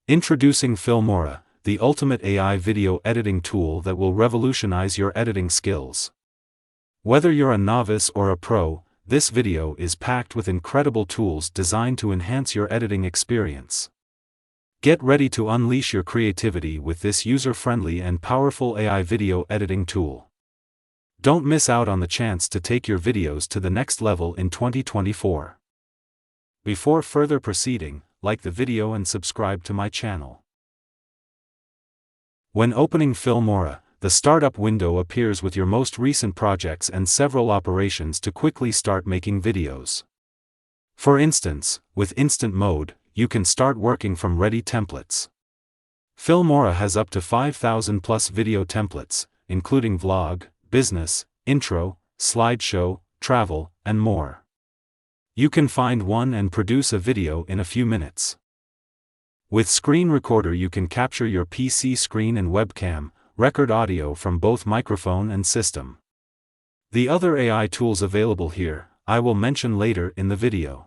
Introducing Filmora, the ultimate AI video editing tool that will revolutionize your editing skills. Whether you're a novice or a pro, this video is packed with incredible tools designed to enhance your editing experience. Get ready to unleash your creativity with this user-friendly and powerful AI video editing tool. Don't miss out on the chance to take your videos to the next level in 2024. Before further proceeding, like the video and subscribe to my channel. When opening Filmora, the startup window appears with your most recent projects and several operations to quickly start making videos. For instance, with Instant Mode, you can start working from ready templates. Filmora has up to 5,000 plus video templates, including vlog, business, intro, slideshow, travel, and more. You can find one and produce a video in a few minutes. With Screen Recorder you can capture your PC screen and webcam, record audio from both microphone and system. The other AI tools available here, I will mention later in the video.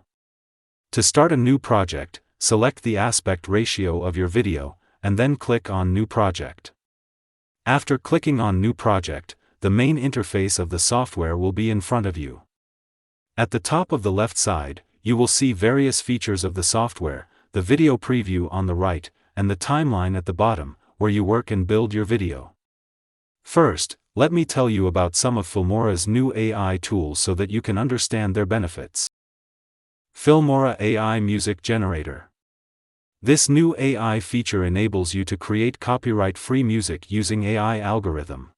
To start a new project, select the aspect ratio of your video, and then click on New Project. After clicking on New Project, the main interface of the software will be in front of you. At the top of the left side, you will see various features of the software, the video preview on the right, and the timeline at the bottom, where you work and build your video. First, let me tell you about some of Filmora's new AI tools so that you can understand their benefits. Filmora AI Music Generator. This new AI feature enables you to create copyright-free music using AI algorithm.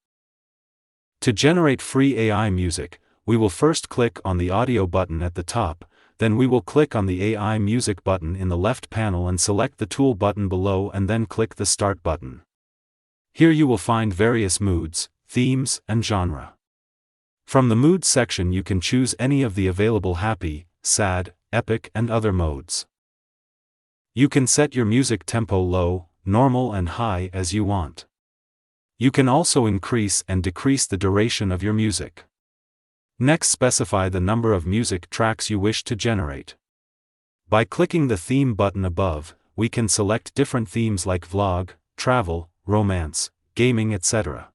To generate free AI music, we will first click on the audio button at the top, then we will click on the AI music button in the left panel and select the tool button below and then click the start button. Here you will find various moods, themes, and genre. From the mood section you can choose any of the available happy, sad, epic, and other modes. You can set your music tempo low, normal, and high as you want. You can also increase and decrease the duration of your music. Next, specify the number of music tracks you wish to generate. By clicking the theme button above, we can select different themes like vlog, travel, romance, gaming, etc.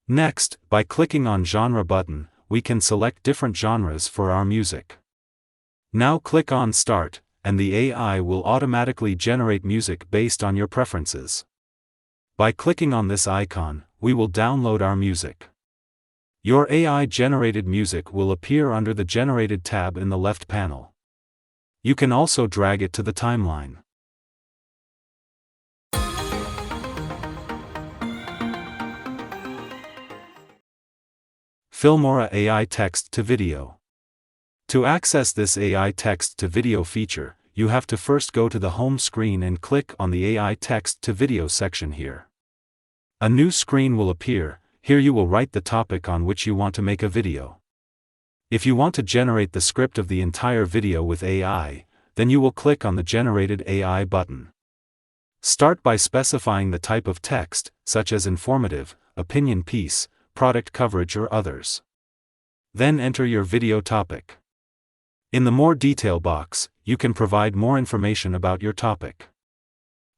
Next, by clicking on genre button, we can select different genres for our music. Now click on Start, and the AI will automatically generate music based on your preferences. By clicking on this icon, we will download our music. Your AI-generated music will appear under the Generated tab in the left panel. You can also drag it to the timeline. Filmora AI Text to Video. To access this AI Text to Video feature, you have to first go to the home screen and click on the AI Text to Video section here. A new screen will appear. Here you will write the topic on which you want to make a video. If you want to generate the script of the entire video with AI, then you will click on the Generated AI button. Start by specifying the type of text, such as informative, opinion piece, product coverage, or others. Then enter your video topic. In the More Detail box, you can provide more information about your topic.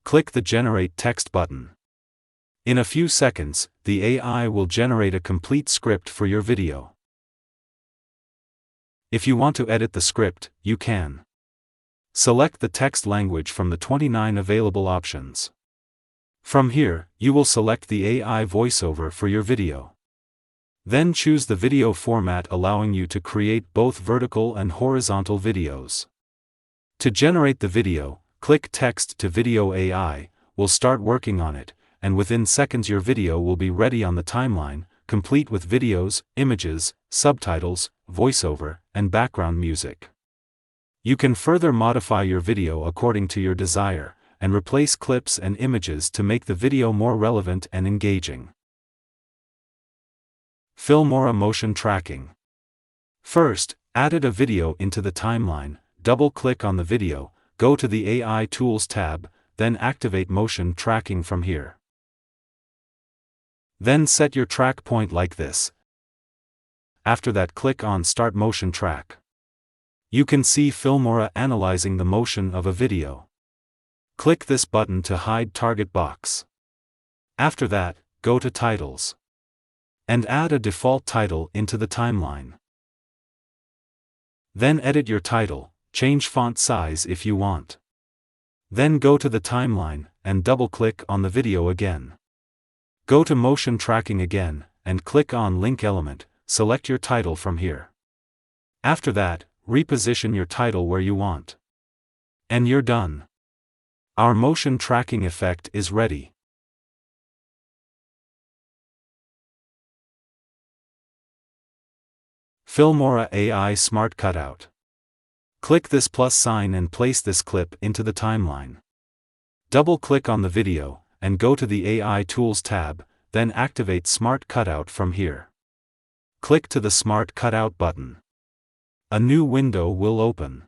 Click the Generate Text button. In a few seconds, the AI will generate a complete script for your video. If you want to edit the script, you can. Select the text language from the 29 available options. From here, you will select the AI voiceover for your video. Then choose the video format, allowing you to create both vertical and horizontal videos. To generate the video, click Text to Video. AI will start working on it, and within seconds your video will be ready on the timeline, complete with videos, images, subtitles, voiceover, and background music. You can further modify your video according to your desire, and replace clips and images to make the video more relevant and engaging. Filmora Motion Tracking. First, added a video into the timeline, double-click on the video, go to the AI Tools tab, then activate motion tracking from here. Then set your track point like this. After that, click on Start Motion Track. You can see Filmora analyzing the motion of a video. Click this button to hide target box. After that, go to Titles. And add a default title into the timeline. Then edit your title, change font size if you want. Then go to the timeline, and double-click on the video again. Go to Motion Tracking again, and click on Link Element, select your title from here. After that, reposition your title where you want. And you're done. Our motion tracking effect is ready. Filmora AI Smart Cutout. Click this plus sign and place this clip into the timeline. Double-click on the video, and go to the AI Tools tab, then activate Smart Cutout from here. Click to the Smart Cutout button. A new window will open.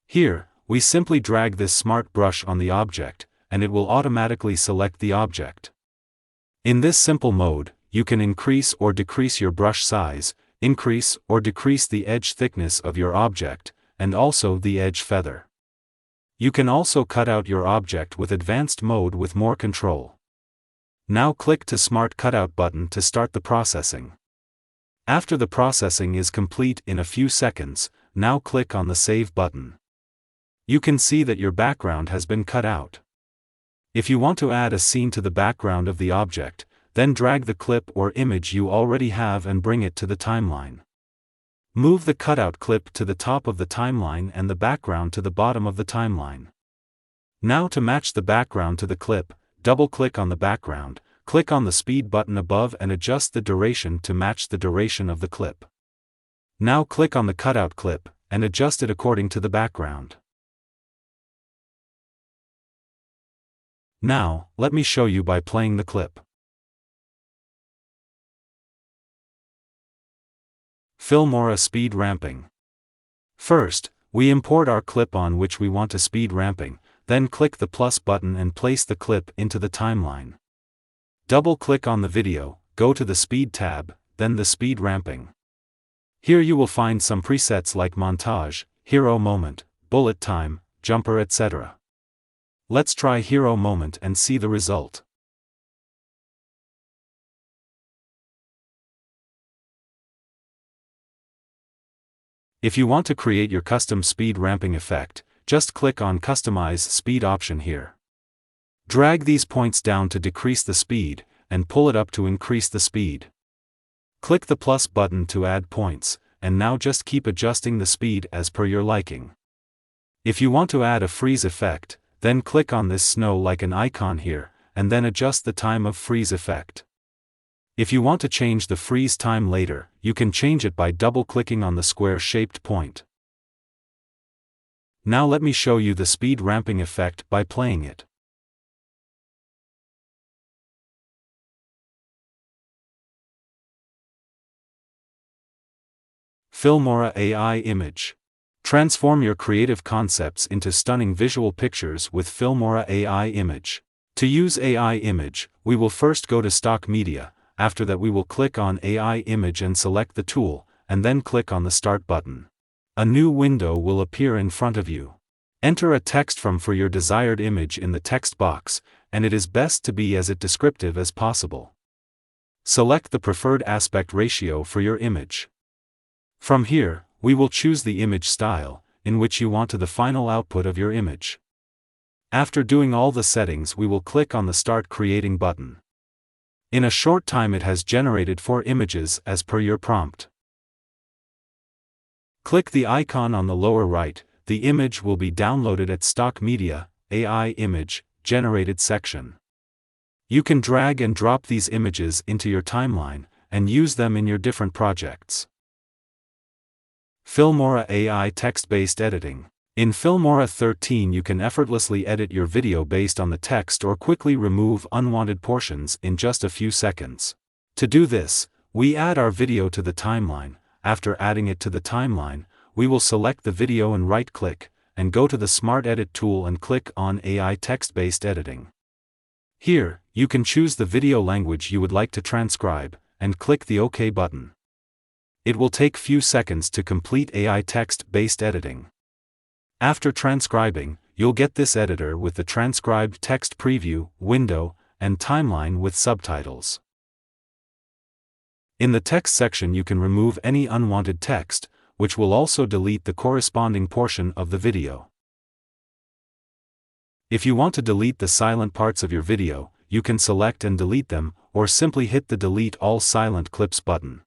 Here, we simply drag this smart brush on the object, and it will automatically select the object. In this simple mode, you can increase or decrease your brush size, increase or decrease the edge thickness of your object, and also the edge feather. You can also cut out your object with advanced mode with more control. Now click to Smart Cutout button to start the processing. After the processing is complete in a few seconds, now click on the Save button. You can see that your background has been cut out. If you want to add a scene to the background of the object, then drag the clip or image you already have and bring it to the timeline. Move the cutout clip to the top of the timeline and the background to the bottom of the timeline. Now to match the background to the clip, double-click on the background, click on the speed button above and adjust the duration to match the duration of the clip. Now click on the cutout clip, and adjust it according to the background. Now, let me show you by playing the clip. Filmora Speed Ramping. First, we import our clip on which we want to speed ramping, then click the plus button and place the clip into the timeline. Double-click on the video, go to the Speed tab, then the Speed Ramping. Here you will find some presets like montage, hero moment, bullet time, jumper, etc. Let's try hero moment and see the result. If you want to create your custom speed ramping effect, just click on Customize Speed option here. Drag these points down to decrease the speed, and pull it up to increase the speed. Click the plus button to add points, and now just keep adjusting the speed as per your liking. If you want to add a freeze effect, then click on this snow-like an icon here, and then adjust the time of freeze effect. If you want to change the freeze time later, you can change it by double-clicking on the square-shaped point. Now let me show you the speed ramping effect by playing it. Filmora AI Image. Transform your creative concepts into stunning visual pictures with Filmora AI Image. To use AI Image, we will first go to Stock Media. After that we will click on AI Image and select the tool, and then click on the Start button. A new window will appear in front of you. Enter a text for your desired image in the text box, and it is best to be as descriptive as possible. Select the preferred aspect ratio for your image. From here, we will choose the image style, in which you want the final output of your image. After doing all the settings we will click on the Start Creating button. In a short time it has generated 4 images as per your prompt. Click the icon on the lower right, the image will be downloaded at Stock Media, AI Image, Generated section. You can drag and drop these images into your timeline, and use them in your different projects. Filmora AI Text-Based Editing. In Filmora 13 you can effortlessly edit your video based on the text or quickly remove unwanted portions in just a few seconds. To do this, we add our video to the timeline. After adding it to the timeline, we will select the video and right-click, and go to the Smart Edit tool and click on AI Text-Based Editing. Here, you can choose the video language you would like to transcribe, and click the OK button. It will take few seconds to complete AI text-based editing. After transcribing, you'll get this editor with the transcribed text preview, window, and timeline with subtitles. In the text section you can remove any unwanted text, which will also delete the corresponding portion of the video. If you want to delete the silent parts of your video, you can select and delete them, or simply hit the Delete All Silent Clips button.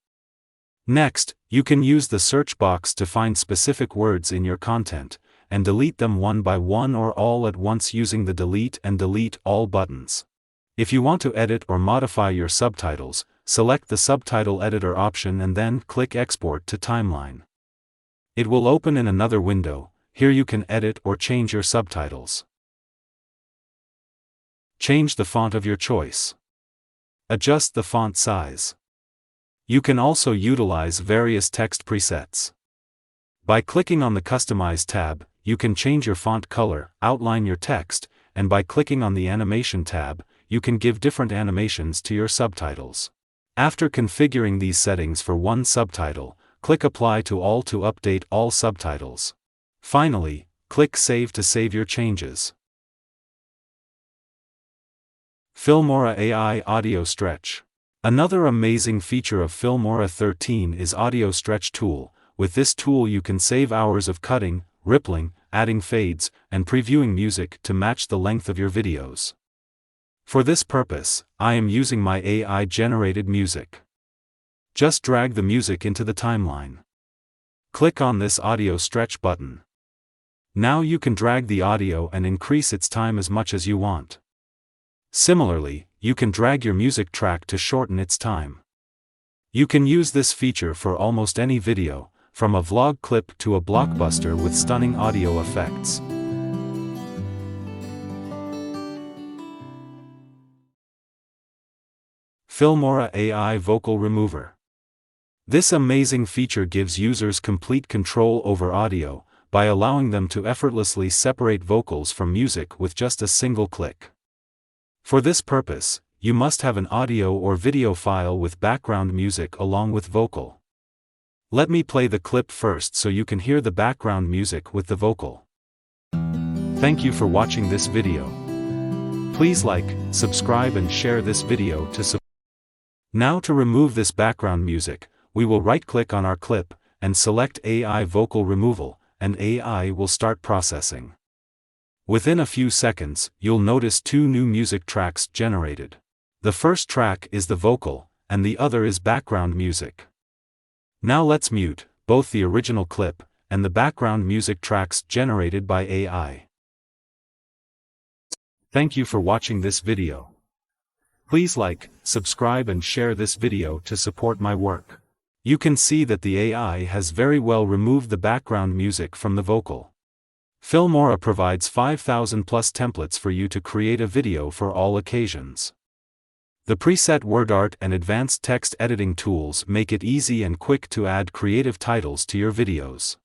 Next, you can use the search box to find specific words in your content, and delete them one by one or all at once using the Delete and Delete All buttons. If you want to edit or modify your subtitles, select the Subtitle Editor option and then click Export to Timeline. It will open in another window. Here you can edit or change your subtitles. Change the font of your choice. Adjust the font size. You can also utilize various text presets. By clicking on the Customize tab, you can change your font color, outline your text, and by clicking on the Animation tab, you can give different animations to your subtitles. After configuring these settings for one subtitle, click Apply to All to update all subtitles. Finally, click Save to save your changes. Filmora AI Audio Stretch. Another amazing feature of Filmora 13 is Audio Stretch tool. With this tool you can save hours of cutting, rippling, adding fades, and previewing music to match the length of your videos. For this purpose, I am using my AI-generated music. Just drag the music into the timeline. Click on this Audio Stretch button. Now you can drag the audio and increase its time as much as you want. Similarly, you can drag your music track to shorten its time. You can use this feature for almost any video, from a vlog clip to a blockbuster with stunning audio effects. Filmora AI Vocal Remover. This amazing feature gives users complete control over audio, by allowing them to effortlessly separate vocals from music with just a single click. For this purpose, you must have an audio or video file with background music along with vocal. Let me play the clip first so you can hear the background music with the vocal. Thank you for watching this video. Please like, subscribe and share this video to support. Now to remove this background music, we will right-click on our clip, and select AI Vocal Removal, and AI will start processing. Within a few seconds, you'll notice two new music tracks generated. The first track is the vocal, and the other is background music. Now let's mute both the original clip and the background music tracks generated by AI. Thank you for watching this video. Please like, subscribe and share this video to support my work. You can see that the AI has very well removed the background music from the vocal. Filmora provides 5,000 plus templates for you to create a video for all occasions. The preset word art and advanced text editing tools make it easy and quick to add creative titles to your videos.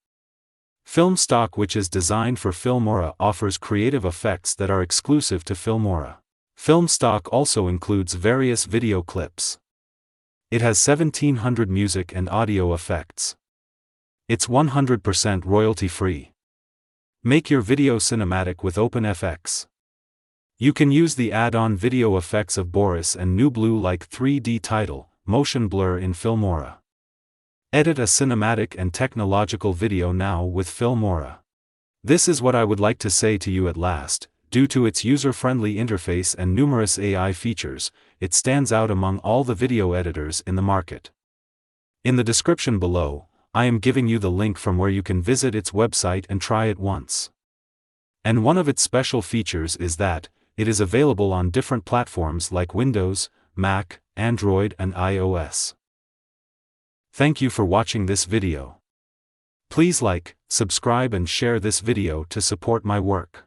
Filmstock, which is designed for Filmora, offers creative effects that are exclusive to Filmora. Filmstock also includes various video clips. It has 1,700 music and audio effects. It's 100% royalty-free. Make your video cinematic with OpenFX. You can use the add-on video effects of Boris and Nublu like 3D title, motion blur in Filmora. Edit a cinematic and technological video now with Filmora. This is what I would like to say to you at last. Due to its user-friendly interface and numerous AI features, it stands out among all the video editors in the market. In the description below, I am giving you the link from where you can visit its website and try it once. And one of its special features is that it is available on different platforms like Windows, Mac, Android and iOS. Thank you for watching this video. Please like, subscribe and share this video to support my work.